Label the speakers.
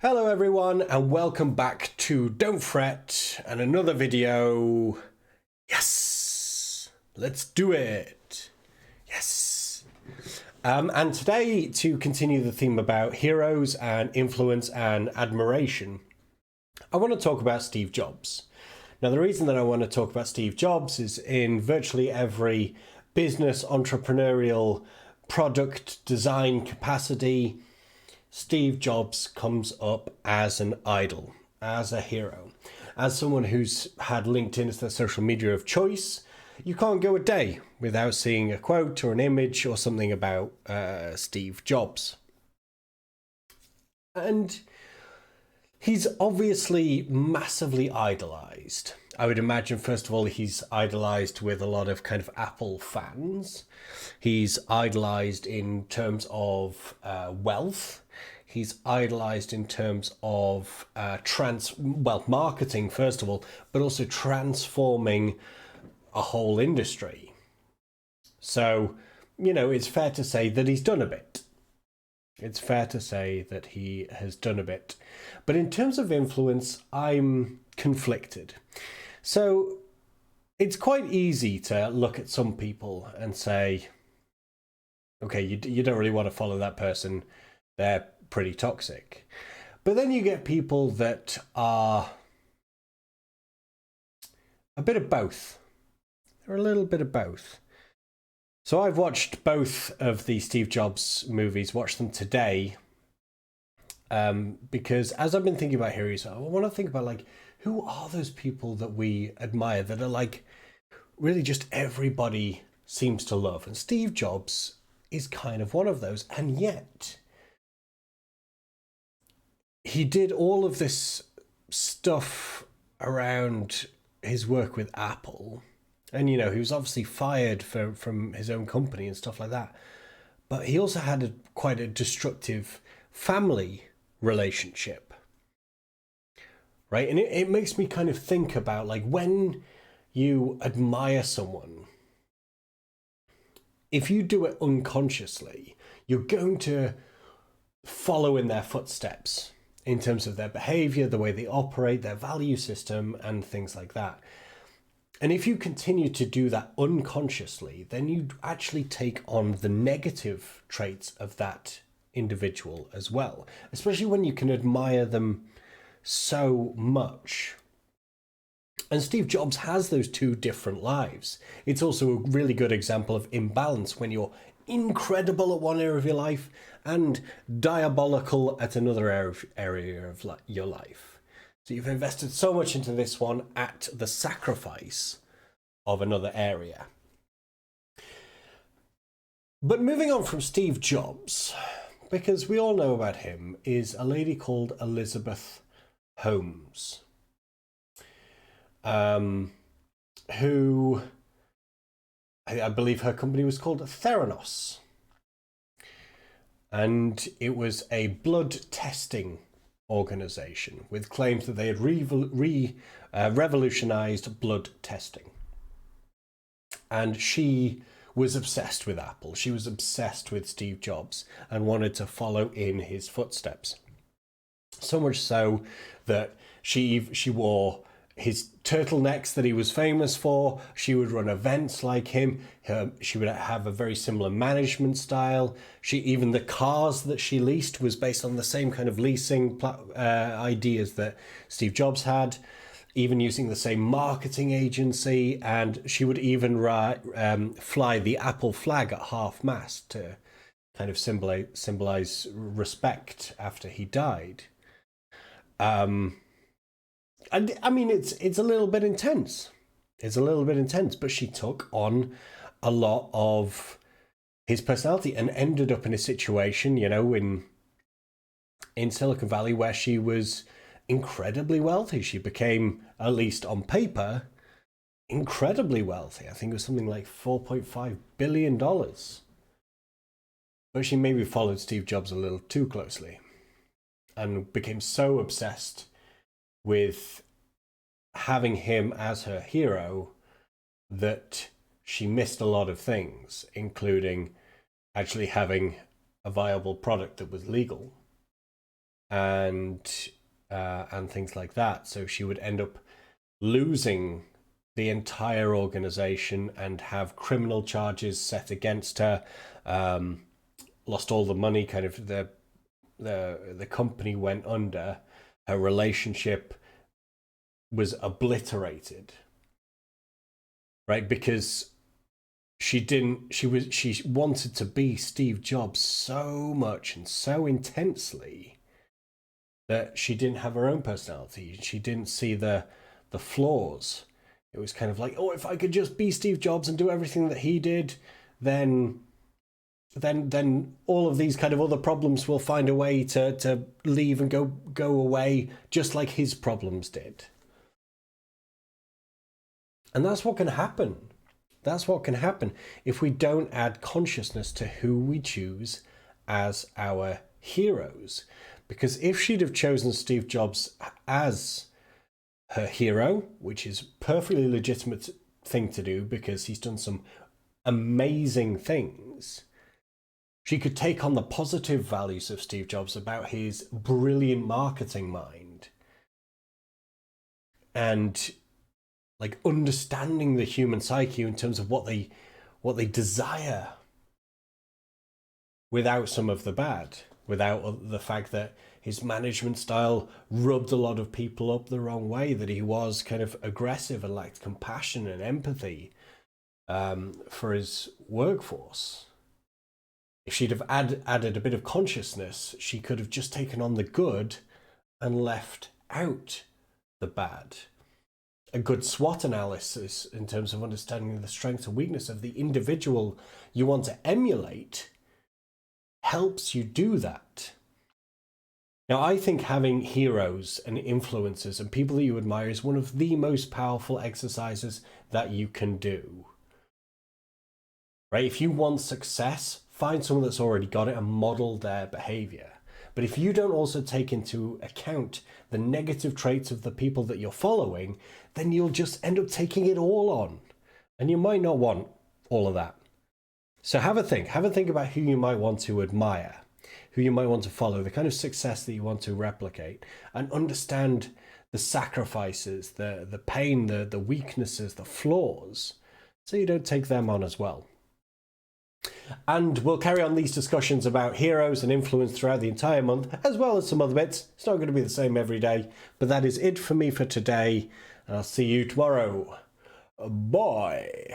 Speaker 1: Hello everyone and welcome back to Don't Fret and another video. Yes, let's do it. Yes. And today, to continue the theme about heroes and influence and admiration, I want to talk about Steve Jobs. Now, the reason that I want to talk about Steve Jobs is in virtually every business, entrepreneurial, product design capacity, Steve Jobs comes up as an idol, as a hero, as someone who's had LinkedIn as their social media of choice. You can't go a day without seeing a quote or an image or something about Steve Jobs. And he's obviously massively idolized. I would imagine, first of all, he's idolized with a lot of kind of Apple fans. He's idolized in terms of wealth. He's idolized in terms of marketing, first of all, but also transforming a whole industry. So, it's fair to say that he's done a bit. It's fair to say that he has done a bit. But in terms of influence, I'm conflicted. So it's quite easy to look at some people and say, okay, you don't really want to follow that person. They're pretty toxic. But then you get people that are a bit of both. They're a little bit of both. So I've watched both of the Steve Jobs movies, watched them today, because as I've been thinking about heroes, I want to think about, who are those people that we admire that are really just everybody seems to love? And Steve Jobs is kind of one of those. And yet he did all of this stuff around his work with Apple. And, he was obviously fired from his own company and stuff like that. But he also had quite a destructive family relationship. Right? And it makes me kind of think about, when you admire someone, if you do it unconsciously, you're going to follow in their footsteps in terms of their behavior, the way they operate, their value system, and things like that. And if you continue to do that unconsciously, then you actually take on the negative traits of that individual as well, especially when you can admire them so much. And Steve Jobs has those two different lives. It's also a really good example of imbalance when you're incredible at one area of your life and diabolical at another area of your life. So you've invested so much into this one at the sacrifice of another area. But moving on from Steve Jobs, because we all know about him, is a lady called Elizabeth Holmes, who I believe her company was called Theranos. And it was a blood testing organization with claims that they had revolutionized blood testing. And she was obsessed with Apple. She was obsessed with Steve Jobs and wanted to follow in his footsteps. So much so that she wore his turtlenecks that he was famous for. She would run events like him. She would have a very similar management style. Even the cars that she leased was based on the same kind of leasing ideas that Steve Jobs had, even using the same marketing agency. And she would even fly the Apple flag at half-mast to kind of symbolize respect after he died. I mean, it's a little bit intense. It's a little bit intense, but she took on a lot of his personality and ended up in a situation, in Silicon Valley where she was incredibly wealthy. She became, at least on paper, incredibly wealthy. I think it was something like $4.5 billion. But she maybe followed Steve Jobs a little too closely and became so obsessed with having him as her hero that she missed a lot of things, including actually having a viable product that was legal and things like that. So she would end up losing the entire organization and have criminal charges set against her. Lost all the money. Kind of the company went under. Her relationship was obliterated, right? Because she wanted to be Steve Jobs so much and so intensely that she didn't have her own personality. She didn't see the flaws. It was kind of like, oh, if I could just be Steve Jobs and do everything that he did, then all of these kind of other problems will find a way to leave and go away, just like his problems did. And that's what can happen. That's what can happen if we don't add consciousness to who we choose as our heroes. Because if she'd have chosen Steve Jobs as her hero, which is a perfectly legitimate thing to do because he's done some amazing things, she could take on the positive values of Steve Jobs about his brilliant marketing mind and like understanding the human psyche in terms of what they desire, without some of the bad, without the fact that his management style rubbed a lot of people up the wrong way, that he was kind of aggressive and lacked compassion and empathy for his workforce. If she'd have added a bit of consciousness, she could have just taken on the good and left out the bad. A good SWOT analysis in terms of understanding the strengths and weakness of the individual you want to emulate helps you do that. Now, I think having heroes and influencers and people that you admire is one of the most powerful exercises that you can do. Right? If you want success, find someone that's already got it and model their behavior. But if you don't also take into account the negative traits of the people that you're following, then you'll just end up taking it all on. And you might not want all of that. So have a think about who you might want to admire, who you might want to follow, the kind of success that you want to replicate, and understand the sacrifices, the pain, the weaknesses, the flaws, so you don't take them on as well. And we'll carry on these discussions about heroes and influence throughout the entire month, as well as some other bits. It's not going to be the same every day, but that is it for me for today, and I'll see you tomorrow. Bye.